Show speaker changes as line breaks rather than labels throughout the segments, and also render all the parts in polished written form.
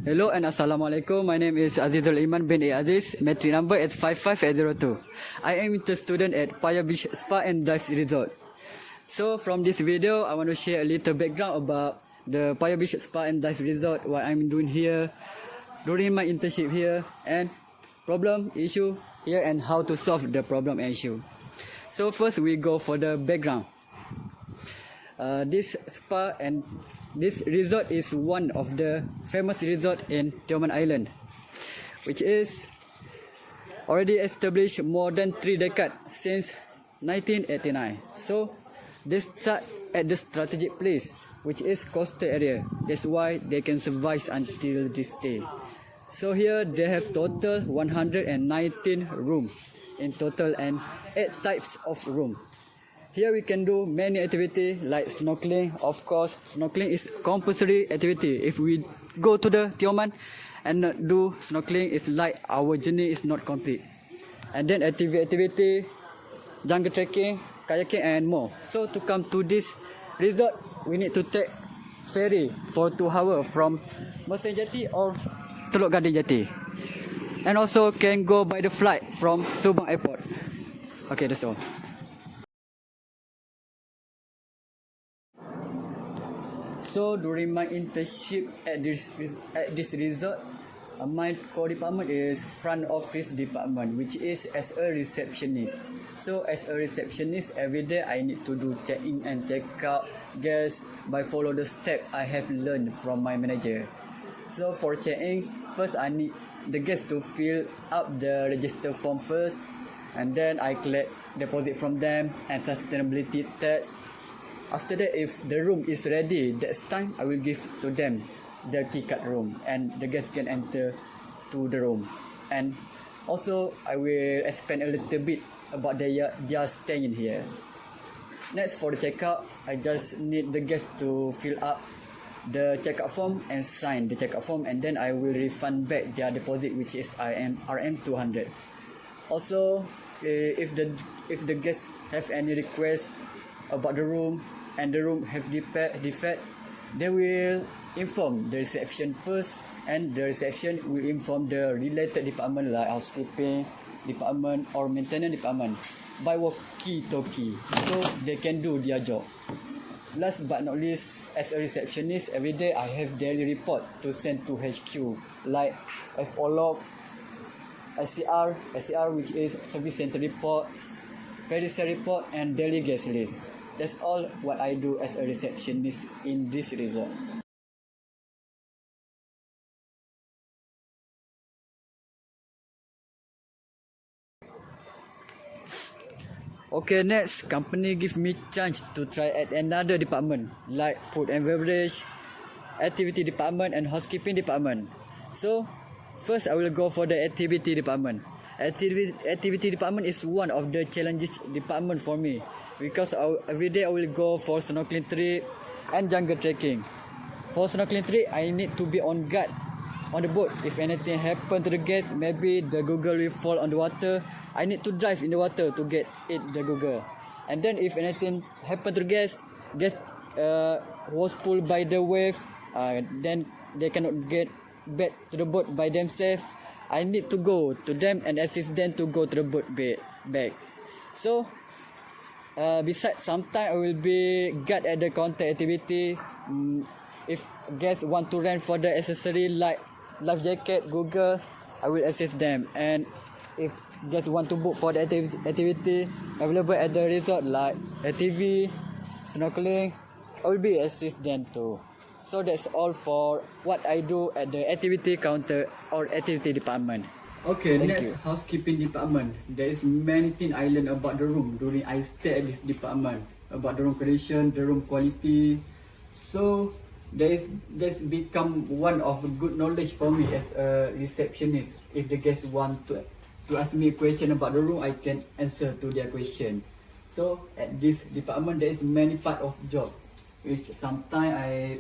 Hello and Assalamualaikum. My name is Azizul Iman bin AZIZ. Metric number is 55802. I am a student at Paya Beach Spa and Dive Resort. So from this video, I want to share a little background about the Paya Beach Spa and Dive Resort, what I'm doing here, during my internship here, and problem, issue here, and how to solve the problem and issue. So first we go for the background. This spa and this resort is one of the famous resort in Tioman Island, which is already established more than 3 decades since 1989. So they start at the strategic place, which is coastal area. That's why they can survive until this day. So here they have total 119 rooms in total and 8 types of room. Here we can do many activity like snorkeling. Of course, snorkeling is compulsory activity. If we go to the Tioman and not do snorkeling, it's like our journey is not complete. And then activity, jungle trekking, kayaking and more. So to come to this resort, we need to take ferry for 2 hours from Mersing Jati or Teluk Gading Jati. And also can go by the flight from Subang Airport. Okay, that's all. So during my internship at this resort, my core department is front office department, which is as a receptionist. So as a receptionist, every day I need to do check in and check out guests by follow the step I have learned from my manager. So for check-in, first I need the guest to fill up the register form first, and then I collect deposit from them and sustainability test. After that, if the room is ready, that's time I will give to them the key card room and the guests can enter to the room. And also, I will explain a little bit about their staying here. Next, for the checkout, I just need the guests to fill up the checkout form and sign the checkout form, and then I will refund back their deposit, which is RM 200. Also, if the guests have any request about the room and the room have defect, they will inform the reception first, and the reception will inform the related department like housekeeping department or maintenance department by walkie-talkie, so they can do their job. Last but not least, as a receptionist, every day I have daily report to send to HQ like FO log, SCR, which is service center report, Ferrisal report, and daily guest list. That's all what I do as a receptionist in this resort. Okay, next, company give me chance to try at another department like food and beverage, activity department, and housekeeping department. So first I will go for the activity department. Activity department is one of the challenges department for me, because every day I will go for snorkeling trip and jungle trekking. For snorkeling trip, I need to be on guard on the boat. If anything happen to the guest, maybe the Google will fall on the water. I need to dive in the water to get the Google. And then if anything happen to the guest was pulled by the wave, then they cannot get back to the boat by themselves. I need to go to them and assist them to go to the boat back. So besides, sometimes I will be guard at the counter activity. If guests want to rent for the accessory like life jacket, Google, I will assist them. And if guests want to book for the activity available at the resort like ATV, snorkeling, I will be assist them too. So that's all for what I do at the activity counter or activity department. Okay, Thank next you. Housekeeping department. There is many things I learned about the room during I stay at this department, about the room condition, the room quality. So that's become one of the good knowledge for me as a receptionist. If the guests want to ask me a question about the room, I can answer to their question. So at this department, there is many part of job. Which sometimes I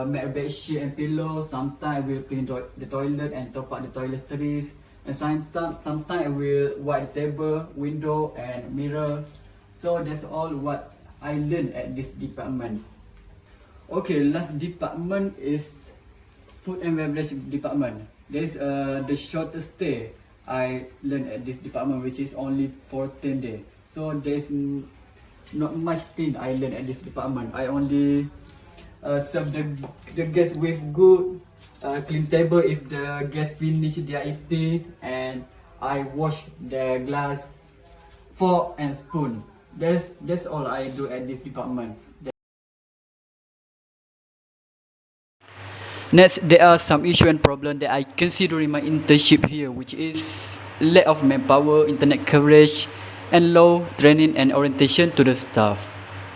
make a bed sheet and pillow. Sometimes I will clean the toilet and top up the toiletries. And sometimes I will wipe the table, window and mirror. So that's all what I learned at this department. Okay, last department is food and beverage department. There's the shortest stay I learned at this department, which is only for 10 days. So there's not much thing I learned at this department. I only serve the guests with good clean table if the guests finish their eating, and I wash the glass, fork and spoon. That's all I do at this department. Next, there are some issues and problems that I consider during my internship here, which is lack of manpower, internet coverage, and low training and orientation to the staff.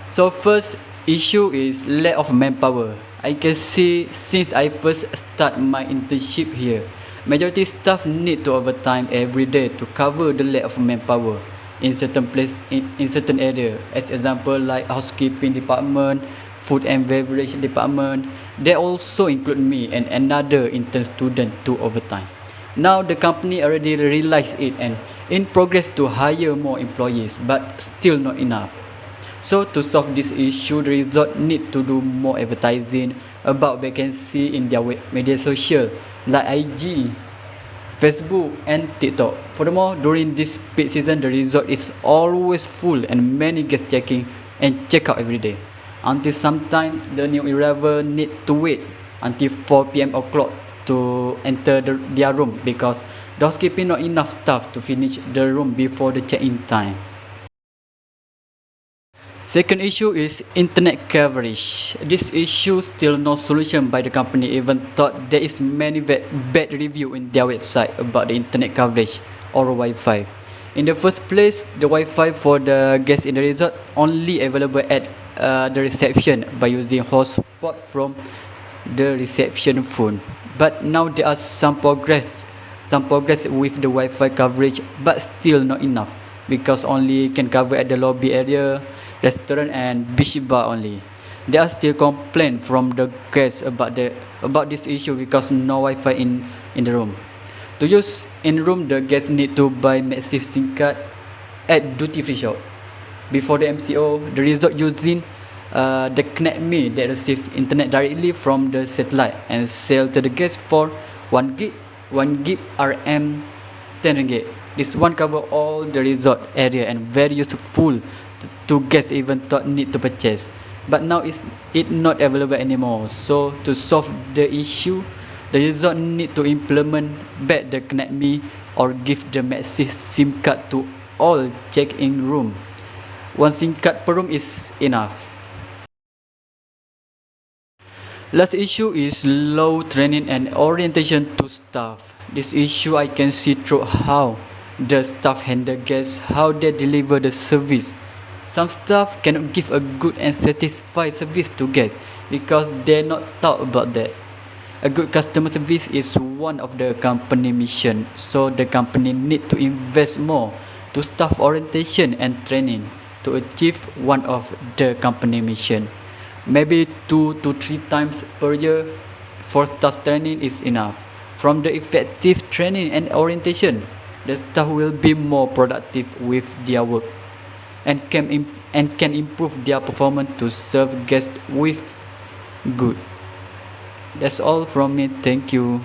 So first issue is lack of manpower. I can see since I first start my internship here, majority staff need to overtime every day to cover the lack of manpower in certain place in certain area. As example, like housekeeping department, food and beverage department. They also include me and another intern student to overtime. Now the company already realized it and in progress to hire more employees, but still not enough. So to solve this issue, the resort need to do more advertising about vacancy in their media social like IG, Facebook and TikTok. Furthermore, during this peak season, the resort is always full and many guests checking and check out every day. Until sometimes the new arrival need to wait until 4 p.m. o'clock to enter their room because the housekeeping not enough staff to finish the room before the check-in time. Second issue is internet coverage. This issue still no solution by the company, even though there is many bad review in their website about the internet coverage or Wi-Fi. In the first place, the Wi-Fi for the guests in the resort only available at the reception by using hotspot from the reception phone. But now there are some progress with the Wi-Fi coverage, but still not enough because only can cover at the lobby area, restaurant and beach bar only. There are still complaints from the guests about this issue because no Wi-Fi in the room. To use in room, the guests need to buy massive SIM card at duty free shop. Before the MCO, the resort using the Connect Me that receive internet directly from the satellite and sell to the guests for 1 gig RM 10 ringgit. This one cover all the resort area and very useful to guests even thought need to purchase. But now it not available anymore. So to solve the issue, the resort need to implement back the Connect Me or give the massive SIM card to all check-in room. One SIM card per room is enough. Last issue is low training and orientation to staff. This issue I can see through how the staff handle guests, how they deliver the service. Some staff cannot give a good and satisfied service to guests because they're not taught about that. A good customer service is one of the company mission, so the company need to invest more to staff orientation and training to achieve one of the company mission. Maybe 2 to 3 times per year for staff training is enough. From the effective training and orientation, the staff will be more productive with their work and can improve their performance to serve guests with good. That's all from me. Thank you.